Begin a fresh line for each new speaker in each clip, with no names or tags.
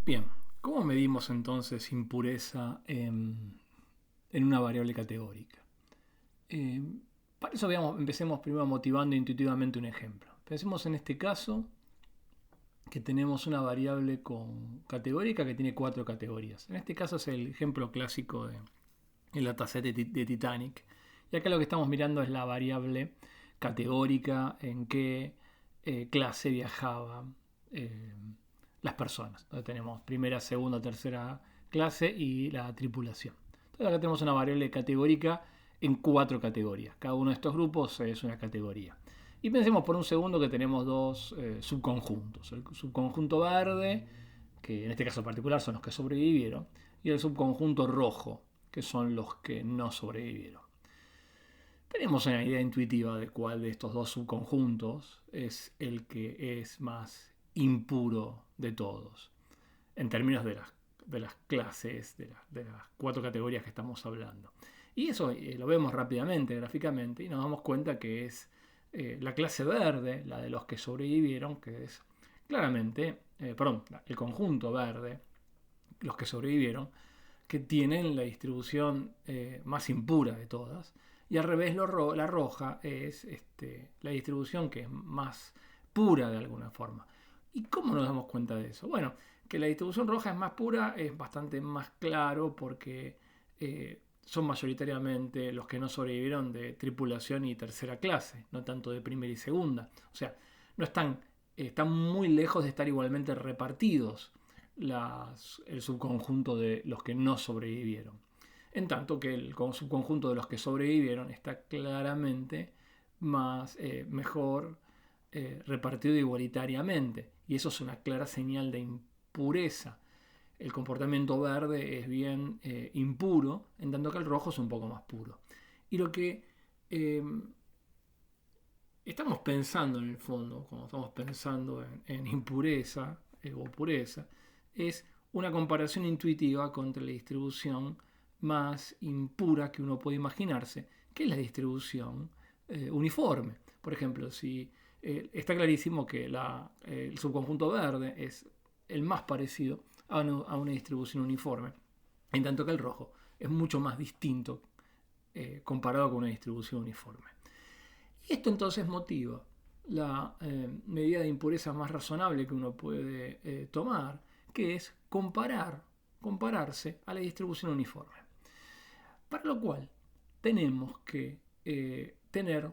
Bien, ¿cómo medimos entonces impureza en una variable categórica? Eh, para eso empecemos primero motivando intuitivamente un ejemplo. Pensemos en este caso que tenemos una variable categórica que tiene 4 categorías. En este caso es el ejemplo clásico del dataset de Titanic. Y acá lo que estamos mirando es la variable categórica en qué clase viajaban las personas. Entonces tenemos primera, segunda, tercera clase y la tripulación. Entonces acá tenemos una variable categórica en 4 categorías. Cada uno de estos grupos es una categoría. Y pensemos por un segundo que tenemos dos subconjuntos. El subconjunto verde, que en este caso particular son los que sobrevivieron, y el subconjunto rojo, que son los que no sobrevivieron. Tenemos una idea intuitiva de cuál de estos dos subconjuntos es el que es más impuro de todos, en términos de las clases, de las 4 categorías que estamos hablando. Y eso lo vemos rápidamente, gráficamente, y nos damos cuenta que es la clase verde, la de los que sobrevivieron, que es claramente, el conjunto verde, los que sobrevivieron, que tienen la distribución más impura de todas. Y al revés, la roja es la distribución que es más pura de alguna forma. ¿Y cómo nos damos cuenta de eso? Bueno, que la distribución roja es más pura es bastante más claro porque son mayoritariamente los que no sobrevivieron de tripulación y tercera clase, no tanto de primera y segunda. O sea, no están muy lejos de estar igualmente repartidos el subconjunto de los que no sobrevivieron. En tanto que el subconjunto de los que sobrevivieron está claramente mejor repartido igualitariamente. Y eso es una clara señal de impureza. El comportamiento verde es bien impuro, en tanto que el rojo es un poco más puro. Y lo que estamos pensando en el fondo, cuando estamos pensando en impureza o pureza, es una comparación intuitiva contra la distribución más impura que uno puede imaginarse, que es la distribución uniforme. Por ejemplo, si está clarísimo que el subconjunto verde es el más parecido a una distribución uniforme, en tanto que el rojo es mucho más distinto comparado con una distribución uniforme. Y esto entonces motiva la medida de impureza más razonable que uno puede tomar, que es compararse a la distribución uniforme. Para lo cual tenemos que tener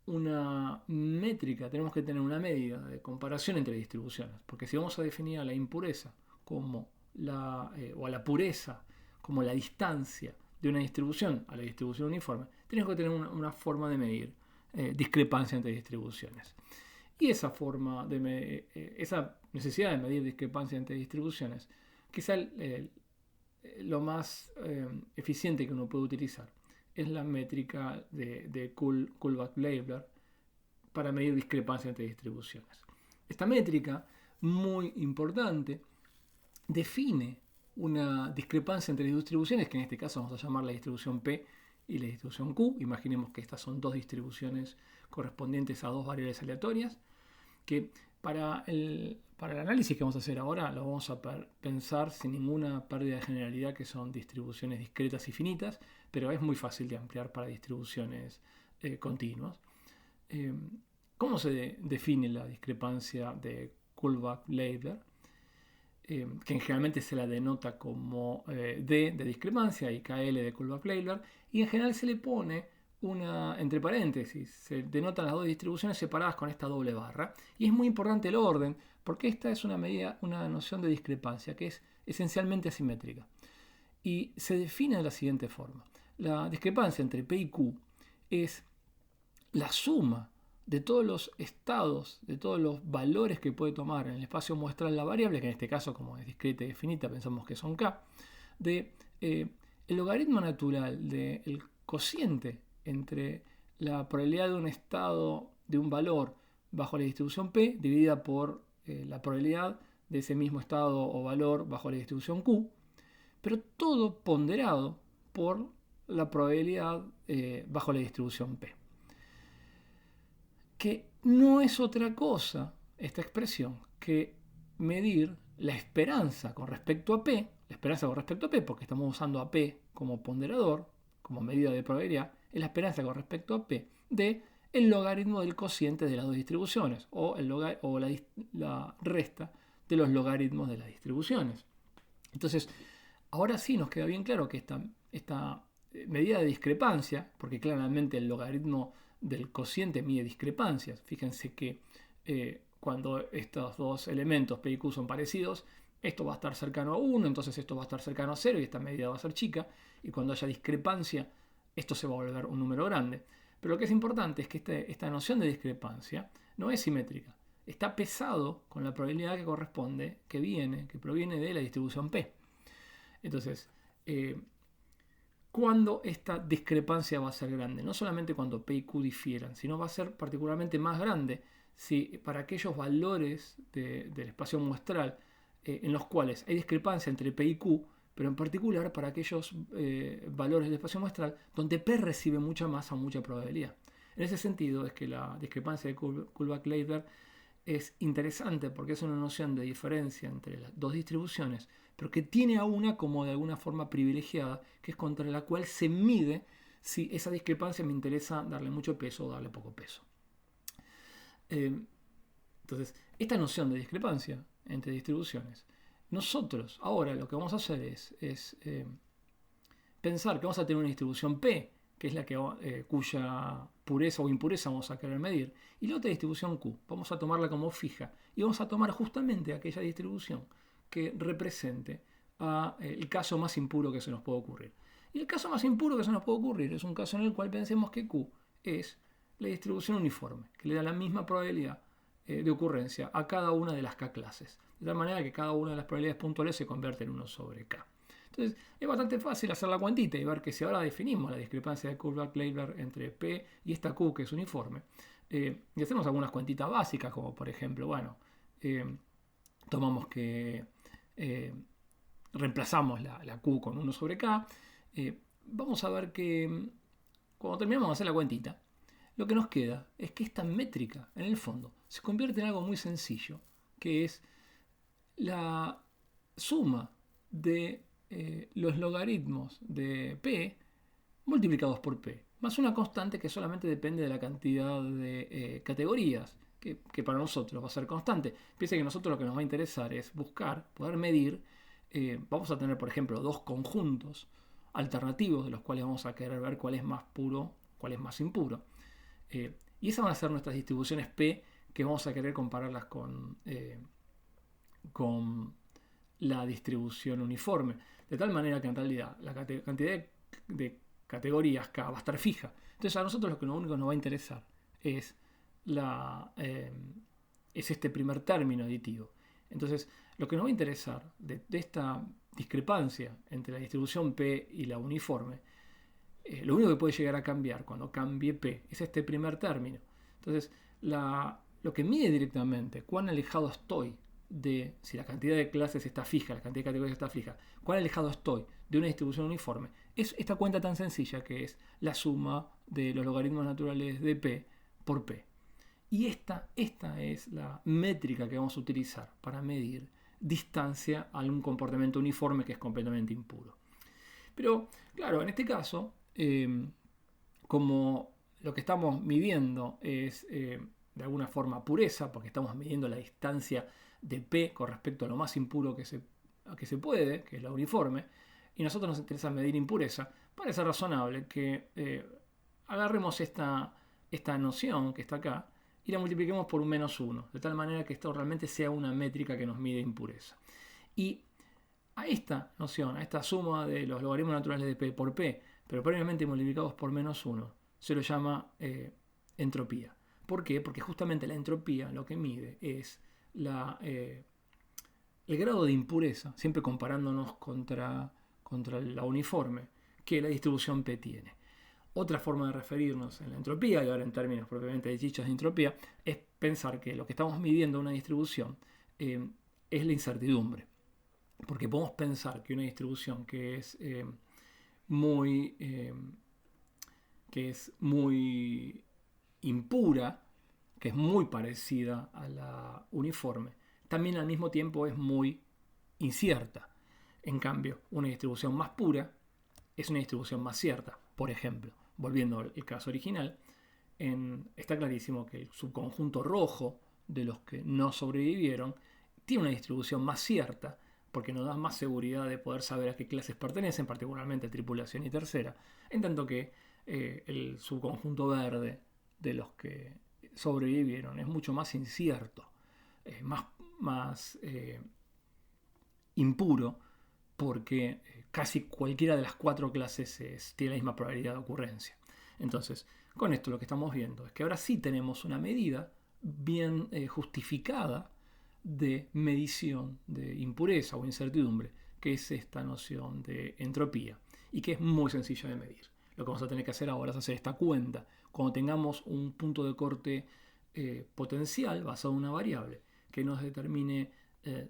una métrica, tenemos que tener una medida de comparación entre distribuciones, porque si vamos a definir a la impureza como o a la pureza como la distancia de una distribución a la distribución uniforme, tenemos que tener una forma de medir discrepancia entre distribuciones. Y esa necesidad de medir discrepancia entre distribuciones, quizá lo más eficiente que uno puede utilizar es la métrica de Kullback-Leibler para medir discrepancia entre distribuciones. Esta métrica, muy importante, define una discrepancia entre distribuciones, que en este caso vamos a llamar la distribución P y la distribución Q. Imaginemos que estas son dos distribuciones correspondientes a dos variables aleatorias, que para el análisis que vamos a hacer ahora lo vamos a pensar sin ninguna pérdida de generalidad, que son distribuciones discretas y finitas, pero es muy fácil de ampliar para distribuciones continuas. ¿Cómo se define la discrepancia de Kullback-Leibler? Que generalmente se la denota como D de discrepancia y KL de Kullback-Leibler, y en general se le pone entre paréntesis, se denotan las dos distribuciones separadas con esta doble barra, y es muy importante el orden, porque esta es una noción de discrepancia que es esencialmente asimétrica, y se define de la siguiente forma. La discrepancia entre P y Q es la suma de todos los estados, de todos los valores que puede tomar en el espacio muestral la variable, que en este caso, como es discreta y finita, pensamos que son K, de el logaritmo natural del cociente entre la probabilidad de un estado de un valor bajo la distribución P dividida por la probabilidad de ese mismo estado o valor bajo la distribución Q, pero todo ponderado por la probabilidad bajo la distribución P. Que no es otra cosa, esta expresión, que medir la esperanza con respecto a P, porque estamos usando a P como ponderador, como medida de probabilidad, es la esperanza con respecto a P de el logaritmo del cociente de las dos distribuciones o la resta de los logaritmos de las distribuciones. Entonces, ahora sí nos queda bien claro que esta medida de discrepancia, porque claramente el logaritmo del cociente mide discrepancias. Fíjense que cuando estos dos elementos P y Q son parecidos, esto va a estar cercano a 1, entonces esto va a estar cercano a 0 y esta medida va a ser chica. Y cuando haya discrepancia, esto se va a volver un número grande. Pero lo que es importante es que esta noción de discrepancia no es simétrica. Está pesado con la probabilidad que corresponde, que proviene de la distribución P. Entonces, ¿cuándo esta discrepancia va a ser grande? No solamente cuando P y Q difieran, sino va a ser particularmente más grande si para aquellos valores del espacio muestral en los cuales hay discrepancia entre P y Q, pero en particular para aquellos valores del espacio muestral donde P recibe mucha masa o mucha probabilidad. En ese sentido es que la discrepancia de Kullback-Leibler es interesante porque es una noción de diferencia entre las dos distribuciones, pero que tiene a una como de alguna forma privilegiada, que es contra la cual se mide si esa discrepancia me interesa darle mucho peso o darle poco peso. Entonces, esta noción de discrepancia entre distribuciones, nosotros ahora lo que vamos a hacer es pensar que vamos a tener una distribución P, que es la cuya pureza o impureza vamos a querer medir, y la otra distribución Q, vamos a tomarla como fija, y vamos a tomar justamente aquella distribución que represente el caso más impuro que se nos puede ocurrir. Y el caso más impuro que se nos puede ocurrir es un caso en el cual pensemos que Q es la distribución uniforme, que le da la misma probabilidad de ocurrencia a cada una de las K clases, de tal manera que cada una de las probabilidades puntuales se convierte en 1 sobre K. Entonces es bastante fácil hacer la cuantita y ver que si ahora definimos la discrepancia de Kullback-Leibler entre P y esta Q que es uniforme, y hacemos algunas cuentitas básicas, como por ejemplo, tomamos que reemplazamos la Q con 1 sobre K, vamos a ver que cuando terminamos de hacer la cuentita, lo que nos queda es que esta métrica, en el fondo, se convierte en algo muy sencillo, que es la suma de los logaritmos de P multiplicados por P, más una constante que solamente depende de la cantidad de categorías, que para nosotros va a ser constante. Piensen que a nosotros lo que nos va a interesar es buscar, poder medir, vamos a tener por ejemplo dos conjuntos alternativos de los cuales vamos a querer ver cuál es más puro, cuál es más impuro. Y esas van a ser nuestras distribuciones P que vamos a querer compararlas con la distribución uniforme. De tal manera que en realidad la cantidad de categorías K va a estar fija. Entonces a nosotros lo único que nos va a interesar es este primer término aditivo. Entonces lo que nos va a interesar de esta discrepancia entre la distribución P y la uniforme, lo único que puede llegar a cambiar cuando cambie P es este primer término. Entonces lo que mide directamente cuán alejado estoy de si la cantidad de clases está fija, la cantidad de categorías está fija, cuán alejado estoy de una distribución uniforme, es esta cuenta tan sencilla que es la suma de los logaritmos naturales de P por P. Y esta es la métrica que vamos a utilizar para medir distancia a un comportamiento uniforme que es completamente impuro. Pero, claro, en este caso, como lo que estamos midiendo es de alguna forma pureza, porque estamos midiendo la distancia de P con respecto a lo más impuro que se puede, que es la uniforme, y a nosotros nos interesa medir impureza, parece razonable que agarremos esta noción que está acá y la multipliquemos por un -1, de tal manera que esto realmente sea una métrica que nos mide impureza. Y a esta noción, a esta suma de los logaritmos naturales de P por P, pero previamente multiplicados por -1, se lo llama entropía. ¿Por qué? Porque justamente la entropía lo que mide es el grado de impureza, siempre comparándonos contra la uniforme, que la distribución P tiene. Otra forma de referirnos en la entropía, y ahora en términos propiamente de chichas de entropía, es pensar que lo que estamos midiendo en una distribución es la incertidumbre. Porque podemos pensar que una distribución que es muy impura, que es muy parecida a la uniforme, también al mismo tiempo es muy incierta. En cambio, una distribución más pura es una distribución más cierta. Por ejemplo, volviendo al caso original, está clarísimo que el subconjunto rojo de los que no sobrevivieron tiene una distribución más cierta, porque nos da más seguridad de poder saber a qué clases pertenecen, particularmente tripulación y tercera, en tanto que el subconjunto verde de los que sobrevivieron es mucho más incierto, más impuro, porque casi cualquiera de las 4 clases tiene la misma probabilidad de ocurrencia. Entonces, con esto lo que estamos viendo es que ahora sí tenemos una medida bien justificada de medición de impureza o incertidumbre, que es esta noción de entropía, y que es muy sencilla de medir. Lo que vamos a tener que hacer ahora es hacer esta cuenta. Cuando tengamos un punto de corte potencial basado en una variable que nos determine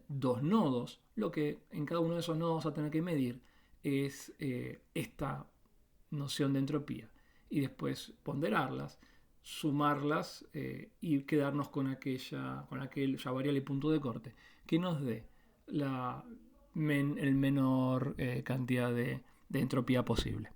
2 nodos, lo que en cada uno de esos nodos vamos a tener que medir es esta noción de entropía, y después ponderarlas, sumarlas y quedarnos con aquella variable punto de corte que nos dé el menor cantidad de entropía posible.